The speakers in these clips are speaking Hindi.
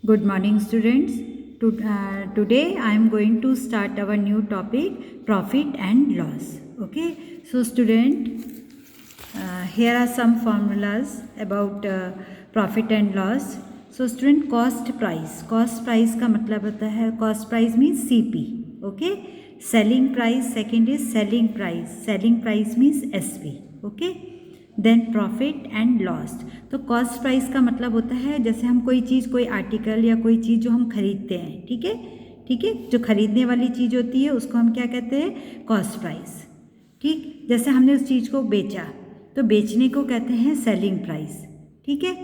Good morning, students. Today I am going to start our new topic, profit and loss. Okay, so student, here are some formulas about profit and loss. So student, cost price का मतलब होता है, cost price means CP. Okay, selling price, second is selling price means SP. Okay, then profit and loss. तो कॉस्ट प्राइस का मतलब होता है जैसे हम कोई चीज़, कोई आर्टिकल या कोई चीज़ जो हम खरीदते हैं, ठीक है, जो खरीदने वाली चीज़ होती है उसको हम क्या कहते हैं, कॉस्ट प्राइस. ठीक, जैसे हमने उस चीज़ को बेचा तो बेचने को कहते हैं सेलिंग प्राइस. ठीक है,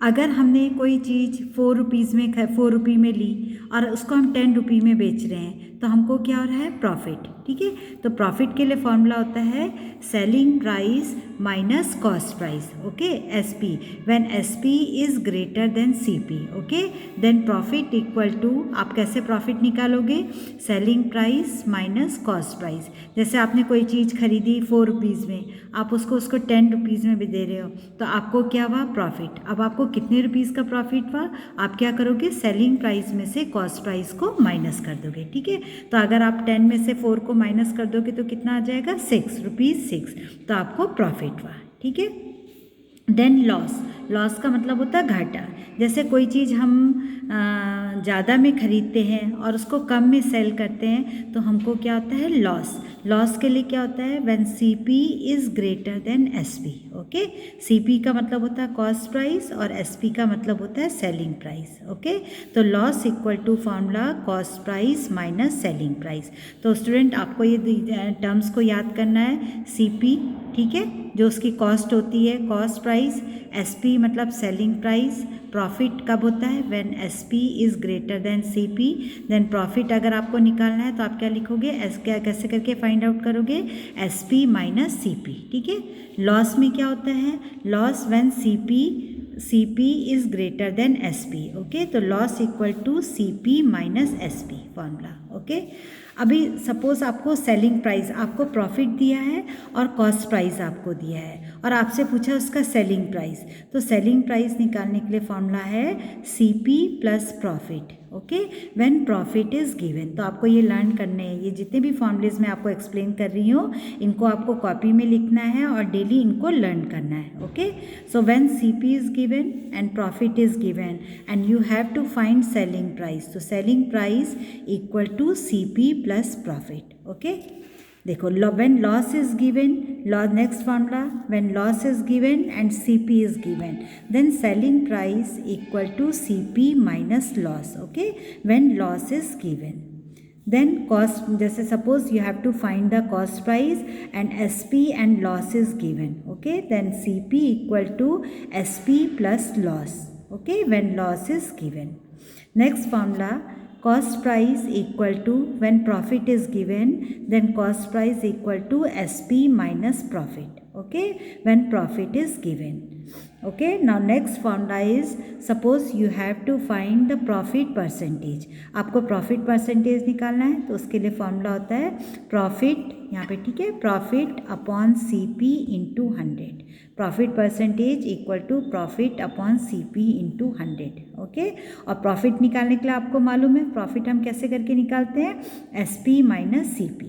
अगर हमने कोई चीज़ 4 रुपये में ली और उसको हम 10 रुपये में बेच रहे हैं तो हमको क्या हो रहा है, प्रॉफिट. ठीक है, तो प्रॉफिट के लिए फॉर्मूला होता है selling price minus cost price. Okay, SP. When SP is greater than CP. Okay, then profit equal to, आप कैसे प्रॉफिट निकालोगे, selling price minus cost price. जैसे आपने कोई चीज़ खरीदी 4 रुपीज़ में, आप उसको 10 रुपीज़ में भी दे रहे हो तो आपको क्या हुआ, प्रॉफिट. अब आपको कितने रुपीज़ का प्रॉफिट हुआ, आप क्या करोगे, सेलिंग प्राइस में से कॉस्ट प्राइस को माइनस कर दोगे. ठीक है, तो अगर आप 10 में से 4 को माइनस कर दोगे तो कितना आ जाएगा, 6 रुपीज़ 6. तो आपको प्रॉफिट हुआ. ठीक है, देन लॉस का मतलब होता है घाटा. जैसे कोई चीज़ हम ज़्यादा में खरीदते हैं और उसको कम में सेल करते हैं तो हमको क्या होता है, लॉस के लिए क्या होता है, when CP is greater than SP. Okay, CP का मतलब होता है कॉस्ट प्राइस और SP का मतलब होता है सेलिंग प्राइस. ओके, तो loss equal to formula cost price minus selling price. तो स्टूडेंट, आपको ये टर्म्स को याद करना है. CP, ठीक है, जो उसकी कॉस्ट होती है, कॉस्ट प्राइस. SP मतलब सेलिंग प्राइस. प्रॉफिट कब होता है, when SP is greater than CP. Then profit अगर आपको निकालना है तो आप क्या लिखोगे, कैसे करके फाइंड आउट करोगे, SP माइनस CP. ठीक है, लॉस में क्या होता है, loss when CP is greater than SP. Okay, तो loss equal to CP minus SP formula. Okay, अभी सपोज आपको सेलिंग प्राइस, आपको प्रॉफिट दिया है और कॉस्ट प्राइस आपको दिया है और आपसे पूछा उसका सेलिंग प्राइस. तो सेलिंग प्राइस निकालने के लिए फॉर्मूला है CP plus profit. Okay, when profit is given. तो आपको ये लर्न करने हैं, ये जितने भी फॉर्मूलेज मैं आपको एक्सप्लेन कर रही हूँ इनको आपको कॉपी में लिखना है और डेली इनको लर्न करना है. Okay, so when CP is given and profit is given and you have to find selling price. तो selling price equal to CP plus profit. Okay, देखो, when loss is given, next formula, when loss is given and CP is given, then selling price equal to CP minus loss. Okay, when loss is given, then cost, जैसे suppose you have to find the cost price and SP and loss is given. Okay, then CP equal to SP plus loss. Okay, when loss is given. Next formula, cost price equal to, when profit is given, then cost price equal to SP minus profit. Okay, when profit is given. Okay, now next formula is, suppose you have to find the profit percentage. आपको profit percentage निकालना है तो उसके लिए फॉर्मूला होता है प्रॉफिट, यहाँ पे ठीक है, profit upon CP into 100. Profit percentage equal to profit upon CP into 100. Okay, और प्रॉफिट निकालने के लिए आपको मालूम है प्रॉफिट हम कैसे करके निकालते हैं, SP minus CP.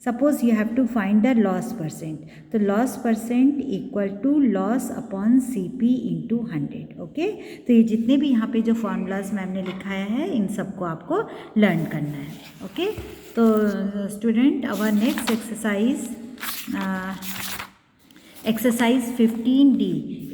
Suppose you have to find the loss percent. तो loss percent equal to loss upon CP into 100. Okay, तो ये जितने भी यहाँ पे जो फॉर्मूलाज मैम ने लिखाया है इन सबको आपको लर्न करना है. ओके, तो student, our next exercise 15D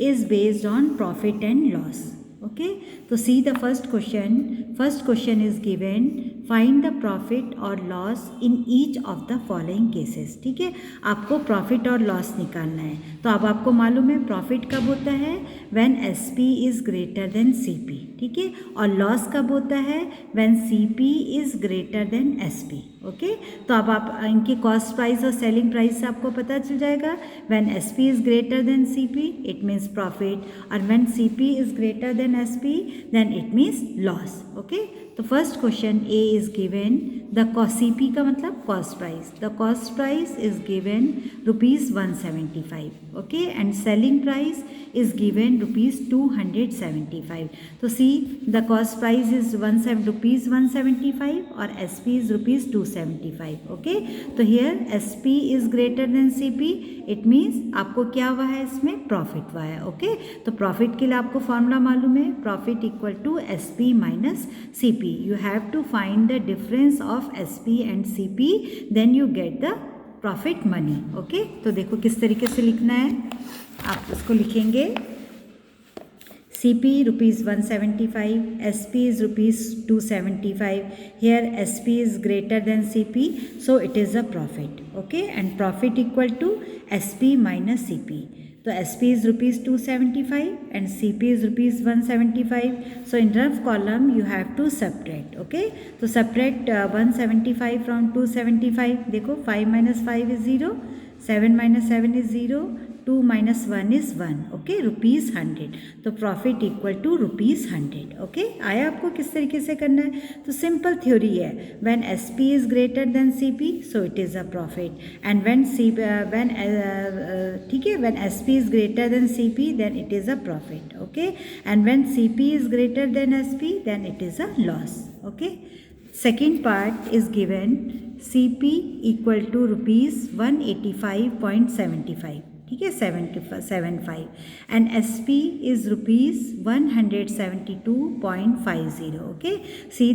is based on profit and loss. Okay, so see the first question. First question is given, find the profit or loss in each of the following cases. ठीक है, आपको प्रॉफिट और लॉस निकालना है. तो अब आपको मालूम है प्रॉफिट कब होता है, when SP is greater than CP. ठीक है, और लॉस कब होता है, when CP is greater than SP. Okay, तो अब आप इनकी कॉस्ट प्राइस और सेलिंग प्राइस से आपको पता चल जाएगा. When SP is greater than CP it means profit, और when CP is greater than SP then it means loss. Okay, तो first question A is given, the CP का मतलब cost price. The cost price is given ₹175. okay, and selling price is given rupees 275. So see, the cost price is rupees 175 or SP is rupees 275. okay, तो here SP is greater than CP, it means आपको क्या हुआ है, इसमें प्रॉफिट हुआ है. ओके, तो प्रॉफिट के लिए आपको फॉर्मूला मालूम है, profit equal to SP minus CP. You have to find the difference of SP and CP, then you get the profit money. Okay, तो देखो किस तरीके से लिखना है, आप इसको लिखेंगे CP rupees 175, SP is rupees 275. Here SP is greater than CP, so it is a profit. Okay, and profit equal to SP minus CP. So SP is rupees 275 and CP is rupees 175. So in rough column you have to subtract. Okay, so subtract 175 from 275. देखो 5 minus 5 is 0, 7 minus 7 is 0, 2 minus 1 is 1. Okay, rupees 100. तो profit equal to rupees 100. Okay, आया आपको किस तरीके से करना है. तो सिंपल थ्योरी है, when SP is greater than CP so it is a profit, and when ठीक है, when SP is greater than CP then it is a profit. Okay, and when CP is greater than SP then it is a loss. Okay, second part is given CP equal to rupees 185.75. ठीक है, 75, and SP is rupees 172.50. okay, see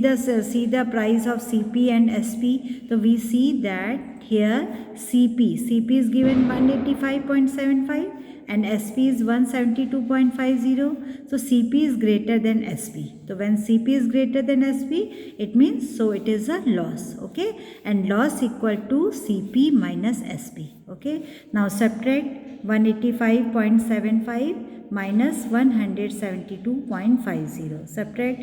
the price of CP and SP. so we see that here CP is given 185.75 and SP is 172.50. so CP is greater than SP. so when CP is greater than SP, it means so it is a loss. okay, and loss equal to CP minus SP. okay, now subtract 185.75 minus 172.50. subtract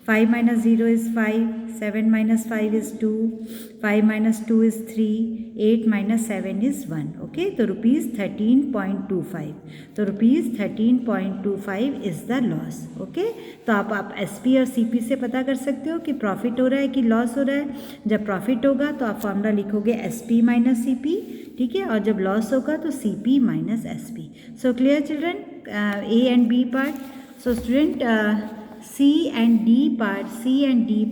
5 minus 0 is 5, 7 minus 5 is 2, 5 minus 2 is 3, 8 minus 7 is 1. okay, तो rupees 13.25. तो rupees 13.25 is the loss. okay, तो आप SP और CP से पता कर सकते हो कि प्रॉफिट हो रहा है कि लॉस हो रहा है. जब प्रॉफिट होगा तो आप फॉर्मूला लिखोगे SP माइनस CP. ठीक है, और जब लॉस होगा तो CP minus SP. So clear children, A and B part. So student, C and D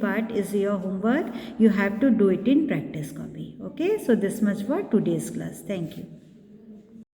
part is your homework. You have to do it in practice copy. Okay, so this much for today's class. Thank you.